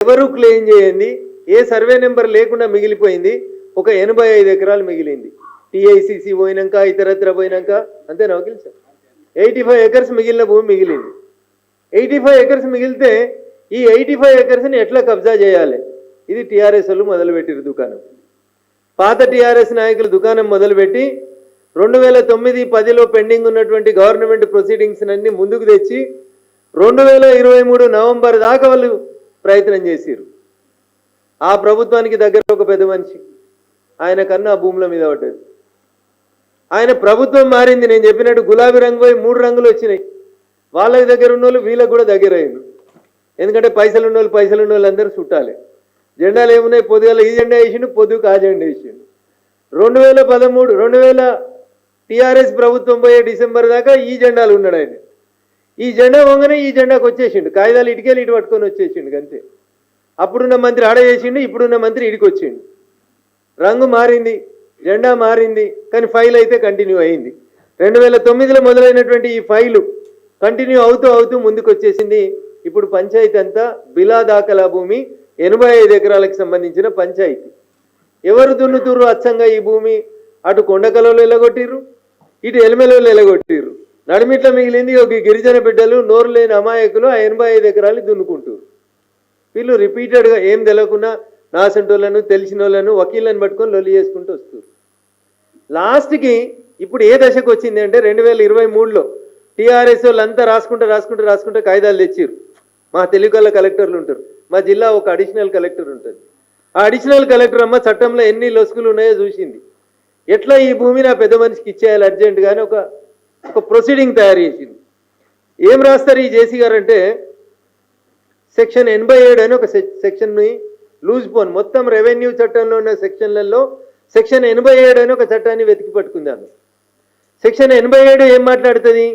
ఎవరు క్లెయిమ్ చేయండి, ఏ survey number లేకుండా మిగిలిపోయింది, ఒక 85 ఎకరాలు మిగిలింది. టీఐసిసి పోయినాక ఇతరత్ర పోయినాక అంతేనా వకీల్ సార్? 85 ఎకర్స్ మిగిలిన భూమి మిగిలింది. 85 ఎకర్స్ మిగిలితే ఈ 85 ఎకర్స్ని ఎట్లా కబ్జా చేయాలి? ఇది టీఆర్ఎస్ వాళ్ళు మొదలుపెట్టిరు దుకాణం. పాత టీఆర్ఎస్ నాయకులు దుకాణం మొదలుపెట్టి 2009-10లో పెండింగ్ ఉన్నటువంటి గవర్నమెంట్ ప్రొసీడింగ్స్ అన్ని ముందుకు తెచ్చి 2023 నవంబర్ దాకా వాళ్ళు ప్రయత్నం చేసిరు. ఆ ప్రభుత్వానికి దగ్గర ఒక పెద్ద మనిషి, ఆయన కన్నా ఆ భూముల మీద పడ్డది. ఆయన ప్రభుత్వం మారింది, నేను చెప్పినట్టు గులాబీ రంగు పోయి 3 రంగులు వచ్చినాయి. వాళ్ళకి దగ్గర ఉన్న వాళ్ళు వీళ్ళకి కూడా దగ్గర అయ్యారు. ఎందుకంటే పైసలు ఉన్న వాళ్ళు అందరూ చుట్టాలి. జెండాలు ఏమున్నాయి, పొద్దుగాల ఈ జెండా వేసిండు, పొద్దుకు ఆ జెండా వేసిండు. 2013 టీఆర్ఎస్ ప్రభుత్వం పోయే డిసెంబర్ దాకా ఈ జెండాలు ఉన్నాడు ఆయన. ఈ జెండా వంగనే ఈ జెండాకు వచ్చేసిండు, కాగితాలు ఇటుకెళ్ళి ఇటు పట్టుకొని వచ్చేసిండు అంతే. అప్పుడున్న మంత్రి ఆడ చేసిండు, ఇప్పుడున్న మంత్రి ఇడికి వచ్చిండు. రంగు మారింది, జెండా మారింది, కానీ ఫైల్ అయితే కంటిన్యూ అయింది. 2009లో మొదలైనటువంటి ఈ ఫైలు కంటిన్యూ అవుతూ ముందుకు వచ్చేసింది. ఇప్పుడు పంచాయతీ అంతా బిలా దాఖలా భూమి 85 ఎకరాలకు సంబంధించిన పంచాయతీ. ఎవరు దున్నుతుర్రు అచ్చంగా ఈ భూమి? అటు కొండకలలో ఎలగొట్టిర్రు, ఇటు ఎలిమెలలో ఎలగొట్టిర్రు. నడిమిట్ల మిగిలింది ఒక గిరిజన బిడ్డలు, నోరు లేని అమాయకులు ఆ 85 ఎకరాలు దున్నుకుంటారు. వీళ్ళు రిపీటెడ్గా ఏం తెలియకుండా నాసంటోళ్ళను తెలిసిన వాళ్ళను వకీళ్ళని పట్టుకొని లొల్లి చేసుకుంటూ వస్తారు. లాస్ట్కి ఇప్పుడు ఏ దశకు వచ్చింది అంటే 2023లో టీఆర్ఎస్ వాళ్ళంతా రాసుకుంటే కాగితాలు తెచ్చిర్రు. మా తెలుగుల కలెక్టర్లు ఉంటారు, మా జిల్లా ఒక అడిషనల్ కలెక్టర్ ఉంటుంది. ఆ అడిషనల్ కలెక్టర్ అమ్మ చట్టంలో ఎన్ని లొసుగులు ఉన్నాయో చూసింది. ఎట్లా ఈ భూమిని ఆ పెద్ద మనిషికి ఇచ్చేయాలి అర్జెంటుగానే ఒక ప్రొసీడింగ్ తయారు చేసింది. ఏం రాస్తారు ఈ జేసీ గారు అంటే, సెక్షన్ 87 అని ఒక సెక్షన్ని లూజ్ పోన్, మొత్తం రెవెన్యూ చట్టంలో ఉన్న సెక్షన్లలో సెక్షన్ 87 అని ఒక చట్టాన్ని వెతికి పట్టుకుందాము. సెక్షన్ 87 ఏం మాట్లాడుతుంది?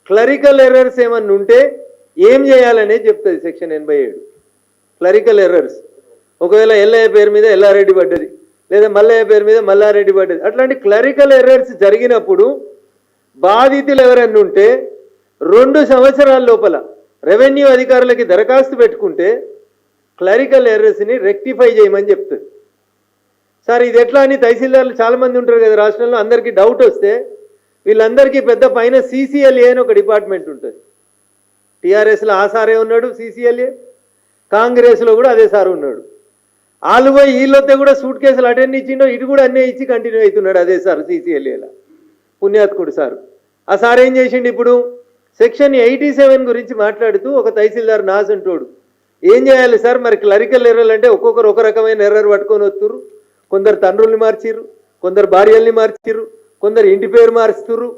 క్లరికల్ ఎర్రర్స్ ఏమన్నా ఉంటే ఏం చేయాలనేది చెప్తుంది సెక్షన్ 87. క్లరికల్ ఎర్రర్స్, ఒకవేళ ఎల్లయ్య పేరు మీద ఎల్లారెడ్డి పడ్డది, లేదా మల్లయ్య పేరు మీద మల్లారెడ్డి పడ్డది, అట్లాంటి క్లరికల్ ఎర్రర్స్ జరిగినప్పుడు బాధితులు ఎవరన్నా ఉంటే 2 సంవత్సరాల లోపల రెవెన్యూ అధికారులకి దరఖాస్తు పెట్టుకుంటే క్లరికల్ ఎర్రర్స్ని రెక్టిఫై చేయమని చెప్తుంది. సార్ ఇది ఎట్లా అని తహసీల్దార్లు చాలామంది ఉంటారు కదా రాష్ట్రంలో, అందరికీ డౌట్ వస్తే వీళ్ళందరికీ పెద్ద పైన CCLA అని ఒక డిపార్ట్మెంట్ ఉంటుంది. టీఆర్ఎస్లో ఆ సారే ఉన్నాడు CCLA, కాంగ్రెస్లో కూడా అదే సార్ ఉన్నాడు. వాళ్ళు పోయి వీళ్ళొస్తే కూడా సూట్ కేసులు అటెండ్ ఇచ్చిండో, ఇటు కూడా అన్నీ ఇచ్చి కంటిన్యూ అవుతున్నాడు అదే సార్ CCLAలో, పుణ్యాత్కుడు సారు. ఆ సార్ ఏం చేసిండు? ఇప్పుడు సెక్షన్ 87 గురించి మాట్లాడుతూ ఒక తహసీల్దార్ నాసంటోడు ఏం చేయాలి సార్ మరి క్లరికల్ ఎర్రర్లు అంటే ఒక్కొక్కరు ఒక రకమైన ఎర్రర్ పట్టుకొని వస్తుర్రు. కొందరు తండ్రుల్ని మార్చిర్రు, కొందరు భార్యల్ని మార్చిర్రు, కొందరు ఇంటి పేరు మారుస్తుర్రు.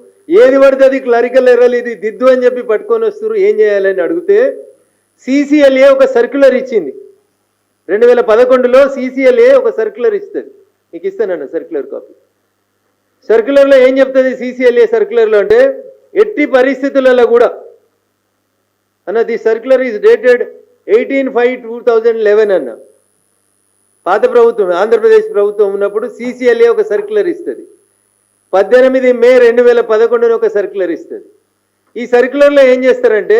ఏది పడితే అది క్లరికల్ ఎర్రర్లు, ఇది దిద్దు అని చెప్పి పట్టుకొని వస్తుర్రు. ఏం చేయాలని అడిగితే CCLA ఒక సర్క్యులర్ ఇచ్చింది. 2011లో CCLA ఒక సర్క్యులర్ ఇస్తుంది. మీకు ఇస్తానన్న సర్క్యులర్ కాపీ. సర్క్యులర్లో ఏం చెప్తుంది CCLA సర్క్యులర్లో అంటే, ఎట్టి పరిస్థితులలో కూడా అన్న, ది సర్క్యులర్ ఈజ్ డేటెడ్ 18/5/2011 అన్న. పాత ప్రభుత్వం ఆంధ్రప్రదేశ్ ప్రభుత్వం ఉన్నప్పుడు CCLA ఒక సర్క్యులర్ ఇస్తుంది. 18 మే 2011 ఒక సర్క్యులర్ ఇస్తుంది. ఈ సర్క్యులర్లో ఏం చేస్తారంటే,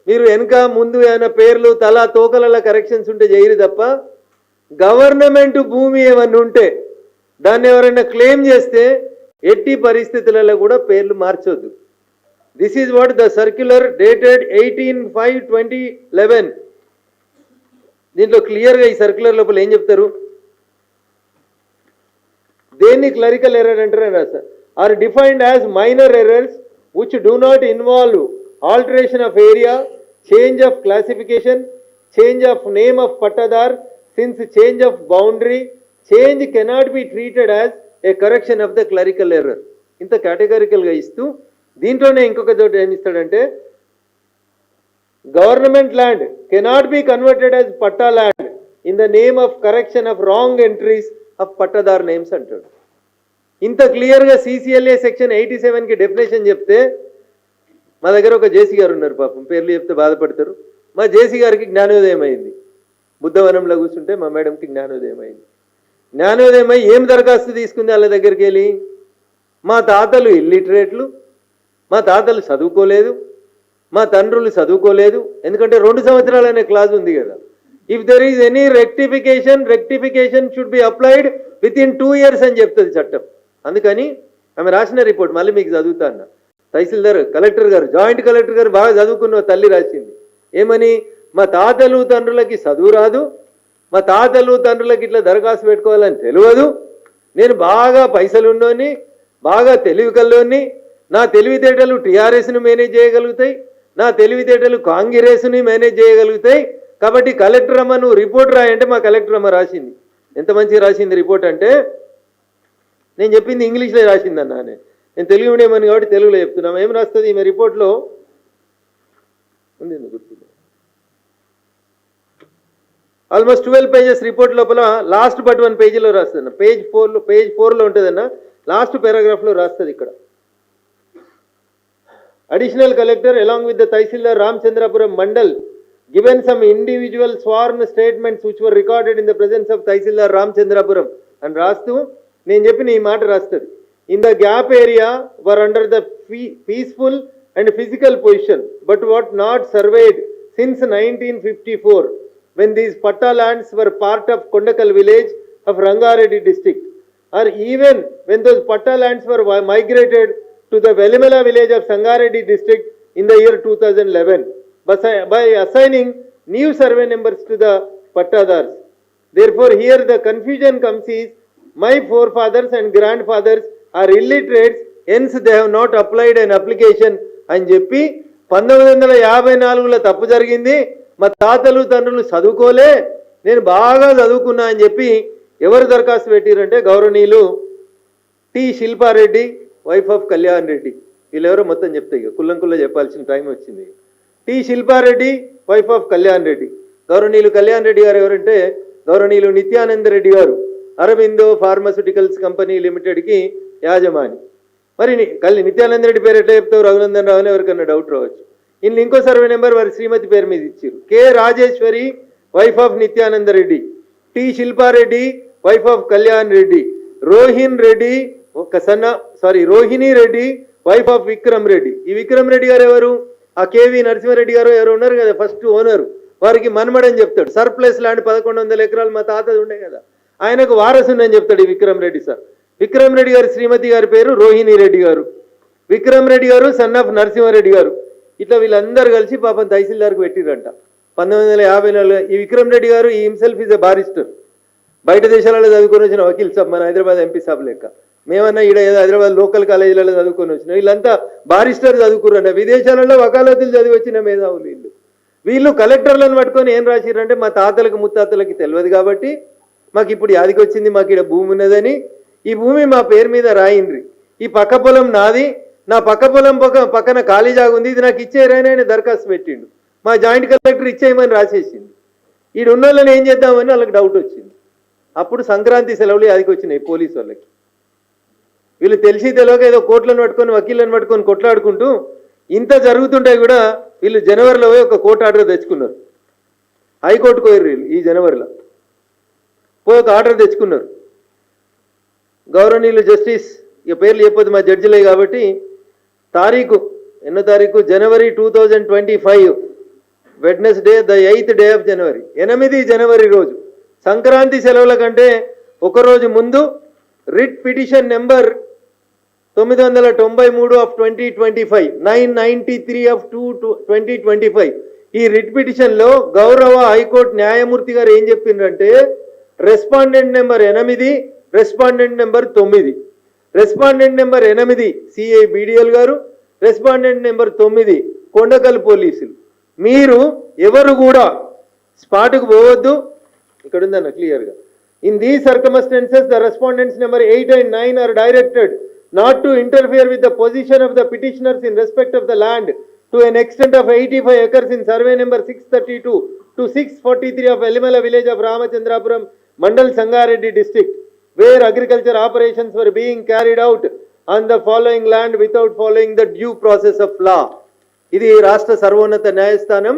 మీరు వెనక ముందు ఏమైనా పేర్లు తలా తోకల కరెక్షన్స్ ఉంటే చేయరు తప్ప, గవర్నమెంట్ భూమి ఏమన్నా ఉంటే దాన్ని ఎవరైనా క్లెయిమ్ చేస్తే ఎట్టి పరిస్థితులలో కూడా పేర్లు మార్చొద్దు. This is what the circular dated 18/5/2011. దీంట్లో క్లియర్గా ఈ సర్క్యులర్ లోపల ఏం చెప్తారు? దేన్ని క్లరికల్ ఎర్రర్ అంటారని రాస్తారు. Are defined as minor errors which do not involve alteration of area, change of classification, change of name of patadar, since change of boundary, change cannot be treated as a correction of the clerical error. ఇంత కేటగిరికల్గా ఇస్తూ దీంట్లోనే ఇంకొక చోట ఏమి ఇస్తాడంటే, government land cannot be converted as patta land in the name of correction of wrong entries of pattadar names అంటాడు. ఇంత క్లియర్గా CCLA సెక్షన్ 87కి డెఫినేషన్ చెప్తే, మా దగ్గర ఒక జేసీ గారు ఉన్నారు, పాపం పేర్లు చెప్తే బాధపడతారు. మా జేసీ గారికి జ్ఞానోదయం అయింది. బుద్ధవనంలో కూర్చుంటే మా మేడంకి జ్ఞానోదయం అయింది. జ్ఞానోదయం అయ్యి ఏం దరఖాస్తు తీసుకుంది వాళ్ళ దగ్గరికి వెళ్ళి, మా తాతలు ఇల్లిటరేట్లు, మా తాతలు చదువుకోలేదు, మా తండ్రులు చదువుకోలేదు. ఎందుకంటే 2 సంవత్సరాలు అనే క్లాజ్ ఉంది కదా, if there is any rectification should be applied with in 2 years అని చెప్తుంది చట్టం. అందుకని ఆమె రాసిన రిపోర్ట్ మళ్ళీ మీకు చదువుతా అన్న. తహసీల్దార్ కలెక్టర్ గారు, జాయింట్ కలెక్టర్ గారు బాగా చదువుకున్న తల్లి రాసింది. ఏమని? మా తాతలు తండ్రులకి చదువు రాదు, మా తాతలు తండ్రులకి ఇట్లా దరఖాస్తు పెట్టుకోవాలని తెలియదు, నేను బాగా పైసలున్నోని, బాగా తెలివి కల్లోని, నా తెలివితేటలు టీఆర్ఎస్ను మేనేజ్ చేయగలుగుతాయి, నా తెలివితేటలు కాంగ్రెస్ని మేనేజ్ చేయగలుగుతాయి, కాబట్టి కలెక్టర్ అమ్మ నువ్వు రిపోర్ట్ రాయంటే మా కలెక్టర్ అమ్మ రాసింది. ఎంత మంచిగా రాసింది రిపోర్ట్ అంటే, నేను చెప్పింది ఇంగ్లీష్లో రాసిందన్నా, నేను తెలుగు మీడియం కాబట్టి తెలుగులో చెప్తున్నాం. ఏం రాస్తుంది ఈమె రిపోర్ట్లో ఉంది, గుర్తుంది. ఆల్మోస్ట్ 12 pages రిపోర్ట్ లోపల లాస్ట్ బట్ 1 పేజీలో రాస్తుంది. పేజ్ 4లో ఉంటుందన్న, లాస్ట్ పారాగ్రాఫ్లో రాస్తుంది. ఇక్కడ additional collector along with the tahsildar Ramachandrapuram mandal given some individual sworn statements which were recorded in the presence of తహసీల్దార్ రామచంద్రపురం అని రాస్తూ నేను చెప్పిన ఈ మాట రాస్తుంది. In the gap area were under the peaceful and physical position but what not surveyed since 1954 when these patta lands were part of Kondakal village of Rangareddy district, or even when those patta lands were migrated to the Velimala village of Sangareddy district in the year 2011 by assigning new survey numbers to the pattadars. Therefore here the confusion comes is my forefathers and grandfathers are illiterates, hence they have not applied an application అని చెప్పి 1954లో తప్పు జరిగింది, మా తాతలు తండ్రులు చదువుకోలే, నేను బాగా చదువుకున్నా అని చెప్పి ఎవరు దరఖాస్తు పెట్టిరంటే గౌరవనీయులు T Shilpa Reddy, wife of Kalyan Reddy. వీళ్ళెవరో మొత్తం చెప్తాయి, ఇక కుల్లంకుల్లో చెప్పాల్సిన టైం వచ్చింది. T Shilpa Reddy, wife of Kalyan Reddy. గౌరవనీయులు కళ్యాణ్ రెడ్డి గారు ఎవరంటే గౌరవనీయులు నిత్యానంద రెడ్డి గారు, అరబిందో ఫార్మాస్యూటికల్స్ కంపెనీ లిమిటెడ్కి యాజమాని. మరి నిత్యానంద రెడ్డి పేరు ఎట్లా చెప్తావు, రఘునందన్ రావు అని ఎవరికన్నా డౌట్ రావచ్చు. ఇన్ని ఇంకో సర్వే నెంబర్ వారి శ్రీమతి పేరు మీద ఇచ్చారు. K Rajeshwari, wife of Nityananda Reddy, T Shilpa Reddy, wife of Kalyan Reddy, Rohini Reddy, wife of Vikram Reddy. ఈ విక్రమ్ రెడ్డి గారు ఎవరు? ఆ కేవీ నరసింహారెడ్డి గారు ఎవరు ఉన్నారు కదా ఫస్ట్ ఓనర్, వారికి మన్మడని చెప్తాడు. సర్ప్లస్ ల్యాండ్ 1100 ఎకరాలు మా తాతది ఉండే కదా, ఆయనకు వారసుండని చెప్తాడు ఈ విక్రమ్ రెడ్డి సార్. విక్రమ్ రెడ్డి గారి శ్రీమతి గారి పేరు రోహిణి రెడ్డి గారు, విక్రమ్ రెడ్డి గారు సన్ ఆఫ్ నరసింహారెడ్డి గారు. ఇట్లా వీళ్ళందరూ కలిసి పాపం తహసీల్దార్కి పెట్టిరంట 1954. ఈ విక్రమ్ రెడ్డి గారు ఈ హిమ్సెల్ఫ్ ఈజ్ ఎ బారిస్టర్, బయట దేశాలలో చదువుకొని వచ్చిన వకీల్ సాబ్, మన హైదరాబాద్ ఎంపీ సాబ్ లెక్క. మేమన్నా ఈడ ఏదో హైదరాబాద్ లోకల్ కాలేజీలలో చదువుకొని వచ్చిన వీళ్ళంతా బారిస్టర్ చదువుకురంట, విదేశాలలో వకాలతులు చదివి వచ్చిన మేధావులు వీళ్ళు. వీళ్ళు కలెక్టర్లను పట్టుకొని ఏం రాసిరంటే మా తాతలకు ముత్తాతలకి తెలియదు కాబట్టి మాకు ఇప్పుడు యాదికి వచ్చింది, మాకు ఇక్కడ భూమి ఉన్నదని ఈ భూమి మా పేరు మీద రాయిండ్రి, ఈ పక్క పొలం నాది, నా పక్క పొలం పక్కన ఖాళీ జాగా ఉంది, ఇది నాకు ఇచ్చేయరని ఆయన దరఖాస్తు పెట్టిండు. మా జాయింట్ కలెక్టర్ ఇచ్చేయమని రాసేసింది. ఈడు ఉన్న వాళ్ళని ఏం చేద్దామని వాళ్ళకి డౌట్ వచ్చింది. అప్పుడు సంక్రాంతి సెలవులు యాదికి వచ్చినాయి పోలీసు వాళ్ళకి. వీళ్ళు తెలిసి తెలియక ఏదో కోర్టులను పట్టుకొని వకీళ్ళని పట్టుకొని కొట్లాడుకుంటూ ఇంత జరుగుతుంటే కూడా వీళ్ళు జనవరిలో పోయి ఒక కోర్టు ఆర్డర్ తెచ్చుకున్నారు. హైకోర్టుకు పోయారు వీళ్ళు ఈ జనవరిలో పోయి ఒక ఆర్డర్ తెచ్చుకున్నారు. గౌరవనీయులు జస్టిస్, ఇక పేర్లు చెప్పొద్దు మా జడ్జిలే కాబట్టి, తారీఖు ఎన్నో తారీఖు January 2025 Wednesday the 8th day of January, 8 జనవరి రోజు సంక్రాంతి సెలవుల కంటే ఒకరోజు ముందు writ petition number 993 of 2025, 993 of 2025. ఈ రిట్ పిటిషన్లో గౌరవ హైకోర్టు న్యాయమూర్తి గారు ఏం చెప్పిండ్రంటే respondent number 8, respondent number 9. Respondent number 8 CI BDL గారు, రెస్పాండెంట్ నెంబర్ 9 కొండకల్ పోలీసులు. మీరు ఎవరు కూడా స్పాట్కు పోవద్దు, ఇక్కడ ఉందన్న క్లియర్గా. In these circumstances the respondents number 8 and 9 are directed not to interfere with the position of the petitioners in respect of the land to an extent of 85 acres in survey number 632 to 643 of Velimala village of Ramachandrapuram, Mandal Sangareddy district, where agriculture operations were being carried out on the following land without following the due process of law. ఇది రాష్ట్ర సర్వోన్నత న్యాయస్థానం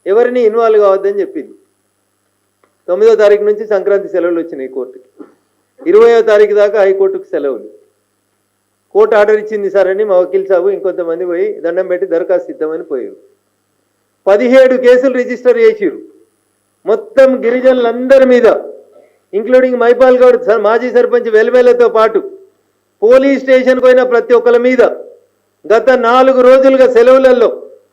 ఎవరిని involve కావద్దని చెప్పింది. 9వ తారీఖు నుంచి సంక్రాంతి సెలవులు వచ్చినాయి కోర్టుకి, 20వ తారీఖు దాకా హైకోర్టుకు సెలవులు. కోర్టు ఆర్డర్ ఇచ్చింది సార్ అని మా వకీల్ సాబు ఇంకొంతమంది పోయి దండం పెట్టి దరఖాస్తు ఇద్దామని పోయారు. 17 కేసులు రిజిస్టర్ చేసిరు. మొత్తం మొత్తం గిరిజనులందరి మీద ఇంక్లూడింగ్ మైపాల్ గౌడ్ మాజీ సర్పంచ్ వెల్వేలతో పాటు పోలీస్ స్టేషన్కి పోయిన ప్రతి ఒక్కరి మీద గత 4 రోజులుగా సెలవులలో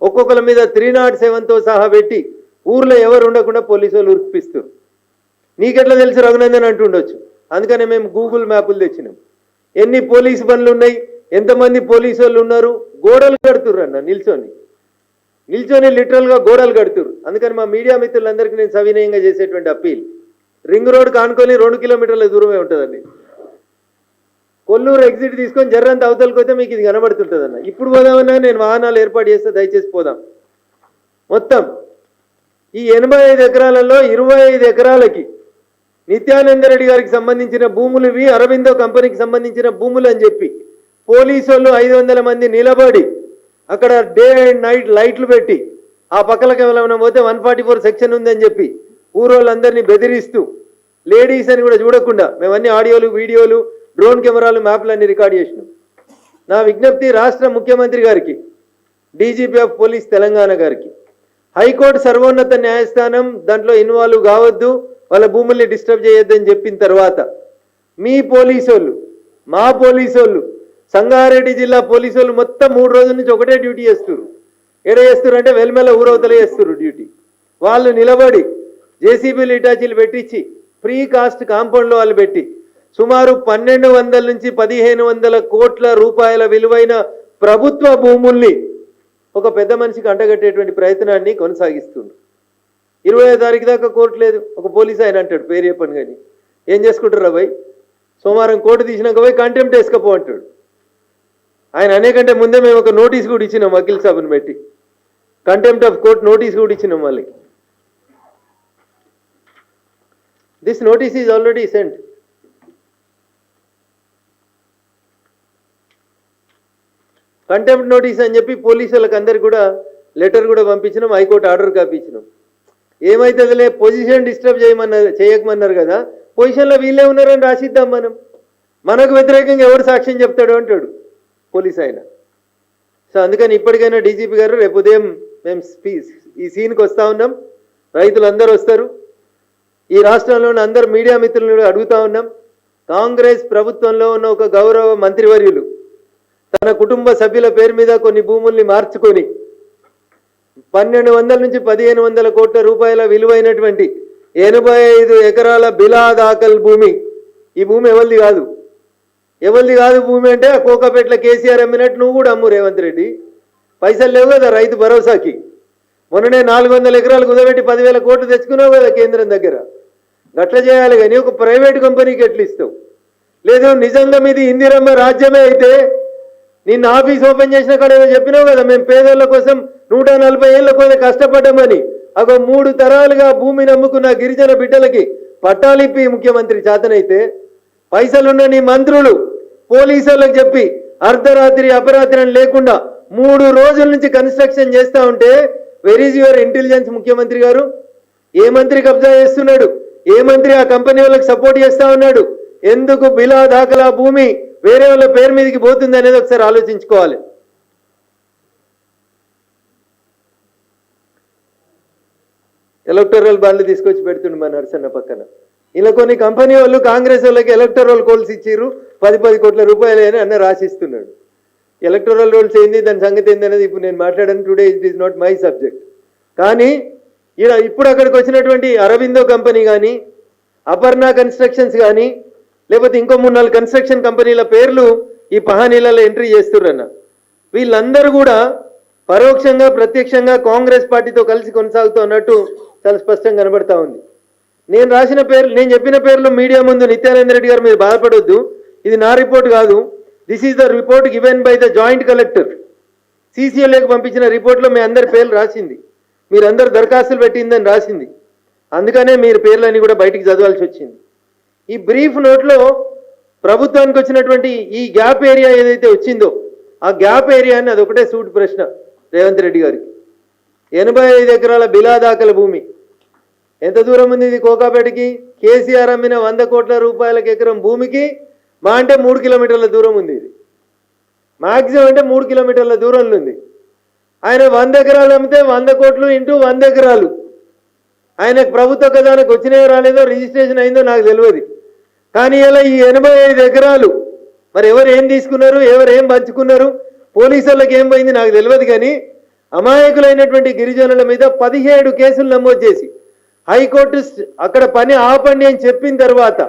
ఒక్కొక్కరి మీద 307తో సహా పెట్టి ఊర్లో ఎవరు ఉండకుండా పోలీసు వాళ్ళు ఉరిపిస్తారు. నీకెట్లా తెలుసు రఘునందన్ అంటుండొచ్చు. అందుకనే మేము గూగుల్ మ్యాపులు తెచ్చినాం. ఎన్ని పోలీసు బండ్లు ఉన్నాయి, ఎంతమంది పోలీసు వాళ్ళు ఉన్నారు, గోడలు కడుతుర్రు అన్న నిల్చొని లిటరల్గా గోడలు కడుతుర్రు. అందుకని మా మీడియా మిత్రులందరికీ నేను సవినయంగా చేసేటువంటి అప్పీల్, రింగ్ రోడ్ కానుకొని 2 కిలోమీటర్ల దూరమే ఉంటుందండి. కొల్లూరు ఎగ్జిట్ తీసుకొని జర్రంత అవతలకి పోతే మీకు ఇది కనబడుతుంటుంది అన్న. ఇప్పుడు పోదామన్నా నేను వాహనాలు ఏర్పాటు చేస్తే దయచేసి పోదాం. మొత్తం ఈ 85 ఎకరాలలో 25 ఎకరాలకి నిత్యానంద రెడ్డి గారికి సంబంధించిన భూములు ఇవి, అరవిందో కంపెనీకి సంబంధించిన భూములు అని చెప్పి పోలీసు వాళ్ళు 500 మంది నిలబడి అక్కడ డే అండ్ నైట్ లైట్లు పెట్టి ఆ పక్కలకి ఏమైనా పోతే 144 సెక్షన్ ఉందని చెప్పి ఊరోళ్ళందరినీ బెదిరిస్తూ లేడీస్ అని కూడా చూడకుండా మేమన్నీ ఆడియోలు, వీడియోలు, డ్రోన్ కెమెరాలు, మ్యాప్లు అన్ని రికార్డ్ చేసినాం. నా విజ్ఞప్తి రాష్ట్ర ముఖ్యమంత్రి గారికి, డీజీపీ ఆఫ్ పోలీస్ తెలంగాణ గారికి, హైకోర్టు సర్వోన్నత న్యాయస్థానం దాంట్లో ఇన్వాల్వ్ కావద్దు, వాళ్ళ భూముల్ని డిస్టర్బ్ చేయొద్దని చెప్పిన తర్వాత మీ పోలీసోళ్ళు, మా పోలీసోళ్ళు, సంగారెడ్డి జిల్లా పోలీసోళ్ళు మొత్తం 3 రోజుల నుంచి ఒకటే డ్యూటీ చేస్తున్నారు. ఎడ చేస్తున్నారు అంటే వెల్మెల ఊరవతల చేస్తున్నారు డ్యూటీ. వాళ్ళు నిలబడి జేసీబీలు ఇటాచీలు పెట్టించి ఫ్రీ కాస్ట్ కాంపౌండ్లో వాళ్ళు పెట్టి సుమారు 1200 నుంచి 1500 కోట్ల రూపాయల విలువైన ప్రభుత్వ భూముల్ని ఒక పెద్ద మనిషికి అంటగట్టేటువంటి ప్రయత్నాన్ని కొనసాగిస్తుంది. 25వ తారీఖు దాకా కోర్టు లేదు. ఒక పోలీసు ఆయన అంటాడు, పేరు చెప్పను కానీ, ఏం చేసుకుంటారు రా భయ్, సోమవారం కోర్టు తీసినాక పోయి కంటెంప్ట్ వేసుకపో అంటాడు. ఆయన అనేకంటే ముందే మేము ఒక నోటీస్ కూడా ఇచ్చినాం, వకీల్ సాబుని పెట్టి కంటెంప్ట్ ఆఫ్ కోర్ట్ నోటీస్ కూడా ఇచ్చినాం వాళ్ళకి. This notice is already sent. Contempt notice అని చెప్పి పోలీసులకు అందరికి కూడా లెటర్ కూడా పంపించినాం, హైకోర్టు ఆర్డర్ కాపీ ఇచ్చినాం. ఏమైతుందిలే, పొజిషన్ డిస్టర్బ్ చేయకమన్నారు కదా, పొజిషన్లో వీళ్ళే ఉన్నారని రాసిద్దాం మనం, మనకు వ్యతిరేకంగా ఎవరు సాక్ష్యం చెప్తాడు అంటాడు పోలీస్ ఆయన. సో అందుకని ఇప్పటికైనా డీజీపీ గారు, రేపు ఉదయం మేము ఈ సీన్కి వస్తూ ఉన్నాం, రైతులందరూ వస్తారు, ఈ రాష్ట్రంలోని అందరు మీడియా మిత్రులను అడుగుతూ ఉన్నాం. కాంగ్రెస్ ప్రభుత్వంలో ఉన్న ఒక గౌరవ మంత్రివర్యులు తన కుటుంబ సభ్యుల పేరు మీద కొన్ని భూముల్ని మార్చుకొని 1200 నుంచి 1500 కోట్ల రూపాయల విలువైనటువంటి 85 ఎకరాల బిలా దాఖల్ భూమి, ఈ భూమి ఎవరిది కాదు. భూమి అంటే ఆ కోకాపేటలో కేసీఆర్ అమ్మినట్టు నువ్వు కూడా అమ్ము రేవంత్ రెడ్డి. పైసలు లేవు కదా రైతు భరోసాకి. మొన్ననే 400 ఎకరాలు కుదబెట్టి 10,000 కోట్లు తెచ్చుకున్నావు కదా కేంద్రం దగ్గర. గట్ల చేయాలి కానీ ఒక ప్రైవేట్ కంపెనీకి ఎట్లా ఇస్తావు? లేదు నిజంగా మీది ఇందిరమ్మ రాజ్యమే అయితే నిన్న ఆఫీస్ ఓపెన్ చేసిన కాడ ఏదో చెప్పినావు కదా, మేము పేదోళ్ళ కోసం 140 ఏళ్ళ కోసం కష్టపడ్డామని. అగో 3 తరాలుగా భూమిని అమ్ముకున్న గిరిజన బిడ్డలకి పట్టాలిప్పి ముఖ్యమంత్రి చేతనైతే పైసలున్న నీ మంత్రులు పోలీసులకు చెప్పి అర్ధరాత్రి అపరాత్రి లేకుండా 3 రోజుల నుంచి కన్స్ట్రక్షన్ చేస్తూ ఉంటే వెర్ ఈజ్ యువర్ ఇంటెలిజెన్స్ ముఖ్యమంత్రి గారు? ఏ మంత్రి కబ్జా చేస్తున్నాడు? ఏ మంత్రి ఆ కంపెనీ వాళ్ళకి సపోర్ట్ చేస్తా ఉన్నాడు? ఎందుకు బిలా దాఖలా భూమి వేరే వాళ్ళ పేరు మీదకి పోతుంది అనేది ఒకసారి ఆలోచించుకోవాలి. ఎలక్టోరల్ బాండ్లు తీసుకొచ్చి పెడుతుండు మా నరసన్న పక్కన. ఇలా కొన్ని కంపెనీ వాళ్ళు కాంగ్రెస్ వాళ్ళకి ఎలక్టోరల్ కోల్స్ ఇచ్చిర్రు 10 కోట్ల రూపాయలు అని అన్న రాసిస్తున్నాడు. ఎలక్టోరల్ రోల్స్ ఏంది, దాని సంగతి ఏంది అనేది ఇప్పుడు నేను మాట్లాడాను. Today it is not my subject. కానీ ఇప్పుడు అక్కడికి వచ్చినటువంటి అరవిందో కంపెనీ కానీ, అపర్ణ కన్స్ట్రక్షన్స్ కానీ, లేకపోతే ఇంకో 3-4 కన్స్ట్రక్షన్ కంపెనీల పేర్లు ఈ పహానీలలో ఎంట్రీ చేస్తుర్రన్న. వీళ్ళందరూ కూడా పరోక్షంగా ప్రత్యక్షంగా కాంగ్రెస్ పార్టీతో కలిసి కొనసాగుతున్నట్టు చాలా స్పష్టంగా కనబడతా ఉంది. నేను చెప్పిన పేర్లు మీడియా ముందు నిత్యానంద రెడ్డి గారు మీరు బాధపడొద్దు, ఇది నా రిపోర్ట్ కాదు. This is the report given by the joint collector. సీసీఎల్ఏకి పంపించిన రిపోర్ట్లో మీ అందరి పేర్లు రాసింది, మీరందరూ దరఖాస్తులు పెట్టిందని రాసింది. అందుకనే మీరు పేర్లన్నీ కూడా బయటికి చదవాల్సి వచ్చింది. ఈ బ్రీఫ్ నోట్లో ప్రభుత్వానికి వచ్చినటువంటి ఈ గ్యాప్ ఏరియా ఏదైతే వచ్చిందో ఆ గ్యాప్ ఏరియాని అదొకటే సూట్ ప్రశ్న రేవంత్ రెడ్డి గారికి. 85 ఎకరాల బిలా దాఖల భూమి ఎంత దూరం ఉంది ఇది కోకాపేటకి? కేసీఆర్ అమ్మిన 100 కోట్ల రూపాయలకి ఎకరం భూమికి మా అంటే 3 కిలోమీటర్ల దూరం ఉంది. ఇది మ్యాక్సిమం అంటే 3 కిలోమీటర్ల దూరంలో ఉంది. ఆయన 100 ఎకరాలు అమ్మితే 100 కోట్లు ఇంటూ 100 ఎకరాలు ఆయనకు ప్రభుత్వ ఖజానాకు వచ్చినాయో రాలేదో రిజిస్ట్రేషన్ అయిందో నాకు తెలియదు. కానీ ఇలా ఈ 85 ఎకరాలు మరి ఎవరు ఏం తీసుకున్నారు, ఎవరు ఏం పంచుకున్నారు, పోలీసులకు ఏం పోయింది నాకు తెలియదు. కానీ అమాయకులైనటువంటి గిరిజనుల మీద 17 కేసులు నమోదు చేసి హైకోర్టు అక్కడ పని ఆపండి అని చెప్పిన తర్వాత,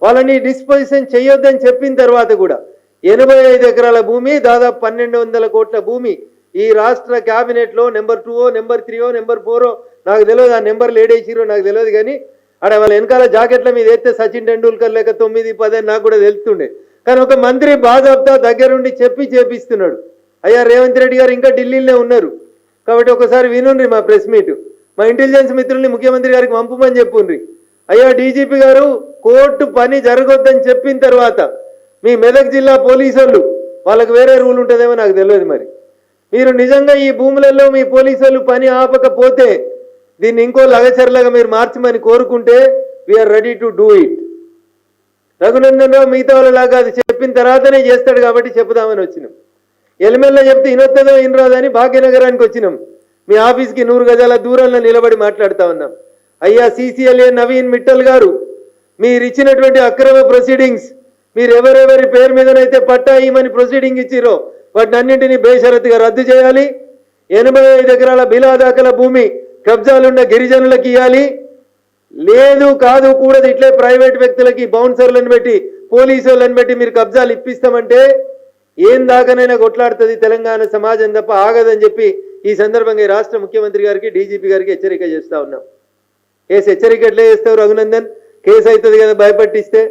వాళ్ళని డిస్పోజిషన్ చేయొద్దని చెప్పిన తర్వాత కూడా 85 ఎకరాల భూమి, దాదాపు 1200 కోట్ల భూమి ఈ రాష్ట్ర క్యాబినెట్లో నెంబర్ 2 నెంబర్ 3 నెంబర్ 4 నాకు తెలియదు, ఆ నెంబర్లు ఏడేసిరో నాకు తెలియదు. కానీ ఆడ వాళ్ళ వెనకాల జాకెట్ల మీద ఎత్తే సచిన్ టెండూల్కర్ లేక 9, 10 అని నాకు కూడా తెలుస్తుండే. కానీ ఒక మంత్రి బాజాబ్తా దగ్గరుండి చెప్పి చేపిస్తున్నాడు. అయ్యా రేవంత్ రెడ్డి గారు ఇంకా ఢిల్లీలోనే ఉన్నారు కాబట్టి ఒకసారి వినుండ్రి మా ప్రెస్ మీట్, మా ఇంటెలిజెన్స్ మిత్రుల్ని ముఖ్యమంత్రి గారికి పంపమని చెప్పుండ్రి. అయ్యా డీజీపీ గారు కోర్టు పని జరగొద్దని చెప్పిన తర్వాత మీ మెదక్ జిల్లా పోలీసు వాళ్ళకి వేరే రూల్ ఉంటుందేమో నాకు తెలియదు. మరి మీరు నిజంగా ఈ భూములలో మీ పోలీసు పని ఆపకపోతే దీన్ని ఇంకో లగచర్లాగా మీరు మార్చమని కోరుకుంటే we're ready to do it. Raghunandan Rao మిగతా వాళ్ళలాగా అది చెప్పిన తర్వాతనే చేస్తాడు కాబట్టి చెప్పుదామని వచ్చినాం. ఎలిమెల్ల చెప్తే ఇనొత్తదో ఇనరాదని భాగ్యనగరానికి వచ్చినాం. మీ ఆఫీస్కి 100 గజాల దూరంలో నిలబడి మాట్లాడుతా ఉన్నాం. అయ్యా CCLA నవీన్ మిట్టల్ గారు, మీరు ఇచ్చినటువంటి అక్రమ ప్రొసీడింగ్స్, మీరు ఎవరెవరి పేరు మీదనైతే పట్టా ఇమని ప్రొసీడింగ్ ఇచ్చిరో వాటిని అన్నింటినీ బేషరతుగా రద్దు చేయాలి. 85 ఎకరాల బిలాదాకల భూమి కబ్జాలున్న గిరిజనులకు ఇవ్వాలి. లేదు కాదు కూడదు, ఇట్లే ప్రైవేట్ వ్యక్తులకి బౌన్సర్లను పెట్టి పోలీసు వాళ్ళని పెట్టి మీరు కబ్జాలు ఇప్పిస్తామంటే ఏం దాకానైనా కొట్లాడుతుంది తెలంగాణ సమాజం తప్ప ఆగదని చెప్పి ఈ సందర్భంగా ఈ రాష్ట్ర ముఖ్యమంత్రి గారికి డీజీపీ గారికి హెచ్చరిక చేస్తూ ఉన్నాం. కేసు హెచ్చరిక ఎట్లా చేస్తావు రఘునందన్? కేసు అవుతుంది కదా భయపట్టిస్తే.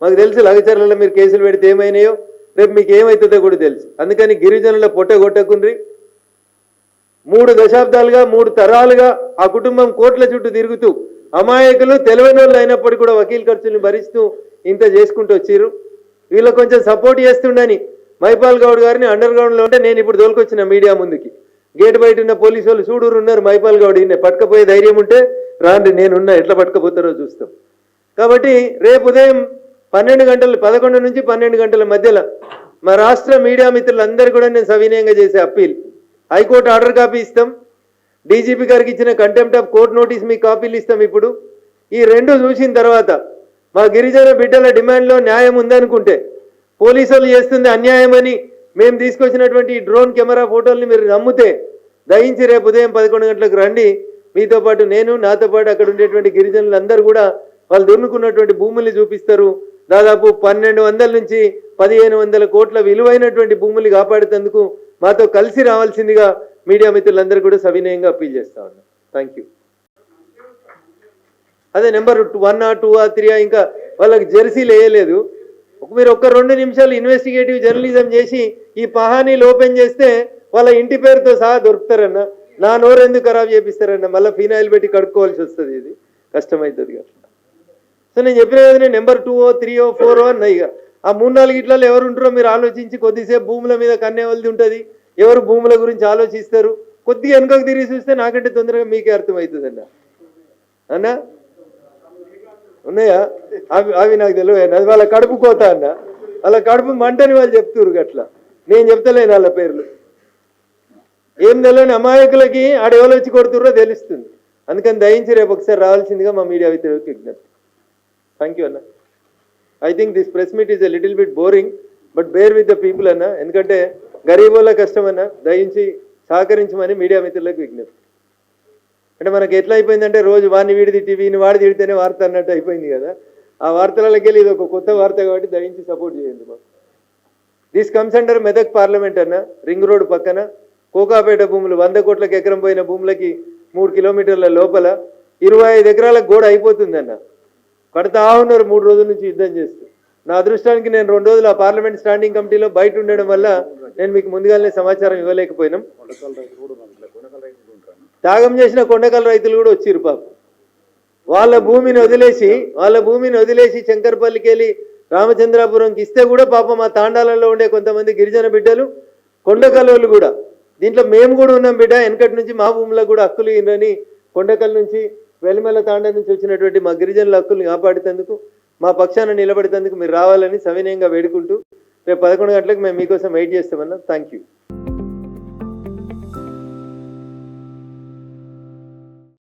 మాకు తెలుసు లగచర్లలో మీరు కేసులు పెడితే ఏమైనాయో, రేపు మీకు ఏమవుతుందో కూడా తెలుసు. అందుకని గిరిజనుల పొట్టగొట్టకుండ్రి. 3 దశాబ్దాలుగా 3 తరాలుగా ఆ కుటుంబం కోట్ల చుట్టూ తిరుగుతూ అమాయకులు తెలివైన వాళ్ళు అయినప్పటికీ కూడా వకీల్ ఖర్చులను భరిస్తూ ఇంత చేసుకుంటూ వచ్చారు. వీళ్ళకి కొంచెం సపోర్ట్ చేస్తుండని మైపాల్ గౌడ్ గారిని అండర్ గ్రౌండ్లో ఉంటే నేను ఇప్పుడు దోలుకొచ్చిన మీడియా ముందుకి. గేట్ బయట ఉన్న పోలీసు వాళ్ళు చూడూరు ఉన్నారు, మైపాల్ గౌడ్ ఈయన పట్టుకపోయే ధైర్యం ఉంటే రాండి, నేనున్నా, ఎట్లా పట్టుకపోతారో చూస్తాం. కాబట్టి రేపు ఉదయం 11 నుంచి 12 గంటల మధ్యలో మా రాష్ట్ర మీడియా మిత్రులందరూ కూడా నేను సవినయంగా చేసే అప్పీల్, హైకోర్టు ఆర్డర్ కాపీ ఇస్తాం, డీజీపీ గారికి ఇచ్చిన కంటెంప్ట్ ఆఫ్ కోర్ట్ నోటీస్ మీకు కాపీలు ఇస్తాం. ఇప్పుడు ఈ 2 చూసిన తర్వాత మా గిరిజన బిడ్డల డిమాండ్లో న్యాయం ఉందనుకుంటే, పోలీసు వాళ్ళు చేస్తుంది అన్యాయమని మేము తీసుకొచ్చినటువంటి ఈ డ్రోన్ కెమెరా ఫోటోల్ని మీరు నమ్మితే దయించి రేపు ఉదయం 11 గంటలకు రండి. మీతో పాటు నేను, నాతో పాటు అక్కడ ఉండేటువంటి గిరిజనులందరూ కూడా వాళ్ళు దున్నుకున్నటువంటి భూముల్ని చూపిస్తారు. దాదాపు 1200 నుంచి 1500 కోట్ల విలువైనటువంటి భూములు కాపాడేందుకు మాతో కలిసి రావాల్సిందిగా మీడియా మిత్రులందరూ కూడా సవినయంగా అప్పీల్ చేస్తా ఉన్నాం. Thank you. అదే నెంబర్ 1 2 3 ఇంకా వాళ్ళకి జెర్సీలు వేయలేదు. మీరు 1-2 నిమిషాలు ఇన్వెస్టిగేటివ్ జర్నలిజం చేసి ఈ పహానీలు ఓపెన్ చేస్తే వాళ్ళ ఇంటి పేరుతో సహా దొరుకుతారన్న. నా నోరు ఎందుకు ఖరాబ్ చేపిస్తారన్న, మళ్ళీ ఫినాయిల్ పెట్టి కడుక్కోవాల్సి వస్తుంది, ఇది కష్టమవుతుంది కదా. సో నేను చెప్పిన కదా, నేను నెంబర్ 2 3 4 అన్న. ఇక ఆ 3-4 ఇట్లలో ఎవరు ఉంటారో మీరు ఆలోచించి కొద్దిసేపు భూముల మీద కన్నేవలది ఉంటుంది, ఎవరు భూముల గురించి ఆలోచిస్తారు. కొద్దిగా వెనుకకు తిరిగి చూస్తే నాకంటే తొందరగా మీకే అర్థమవుతుంది అన్న. అన్న ఉన్నాయా అవి నాకు తెలియదు. అది వాళ్ళ కడుపు కోత అన్న, వాళ్ళ కడుపు మంటని వాళ్ళు చెప్తున్నారు అట్లా, నేను చెప్తలేను వాళ్ళ పేర్లు. ఏం తెలియని అమాయకులకి ఆడెవరు వచ్చి కొడుతుర్రో తెలుస్తుంది. అందుకని దయించి రేపు ఒకసారి రావాల్సిందిగా మా మీడియా మిత్రులకు విజ్ఞప్తి. థ్యాంక్ యూ అన్న. I think this press meet is a little bit boring, but bear with the people అన్న. ఎందుకంటే గరీబోళ్ళ కష్టం అన్న, దయించి సహకరించమని మీడియా మిత్రులకు విజ్ఞప్తి. అంటే మనకి ఎట్లా అయిపోయిందంటే రోజు వాడిని వీడి తిట్టి వీని వాడి తిడితేనే వార్త అన్నట్టు అయిపోయింది కదా. ఆ వార్తలకి వెళ్ళి ఇది ఒక కొత్త వార్త కాబట్టి దయించి సపోర్ట్ చేయండి మాకు. This comes under Medak parliament అన్న, రింగ్ రోడ్ పక్కన కోకాపేట భూములు 100 కోట్లకు ఎకరం పోయిన భూములకి 3 కిలోమీటర్ల లోపల 25 ఎకరాలకు గోడ అయిపోతుంది అన్న. కడతా ఉన్నారు 3 రోజుల నుంచి యుద్ధం చేస్తూ. నా అదృష్టానికి నేను 2 రోజులు ఆ పార్లమెంట్ స్టాండింగ్ కమిటీలో బయట ఉండడం వల్ల నేను మీకు ముందుగానే సమాచారం ఇవ్వలేకపోయినాం. త్యాగం చేసిన కొండకల్ రైతులు కూడా వచ్చిర్రు పాపం. వాళ్ళ భూమిని వదిలేసి శంకర్పల్లికి వెళ్ళి రామచంద్రాపురంకి ఇస్తే కూడా పాపం మా తాండాలలో ఉండే కొంతమంది గిరిజన బిడ్డలు, కొండకల్లోళ్ళు కూడా దీంట్లో మేము కూడా ఉన్నాం బిడ్డ, వెనకటి నుంచి మా భూములకు కూడా హక్కులు ఇవ్వని కొండకల్ నుంచి వెలిమెల తాండా నుంచి వచ్చినటువంటి మా గిరిజనుల హక్కుల్ని కాపాడేందుకు, మా పక్షాన నిలబడేందుకు మీరు రావాలని సవినయంగా వేడుకుంటూ రేపు 11 గంటలకు మేము మీకోసం వెయిట్ చేస్తామన్నా. Thank you.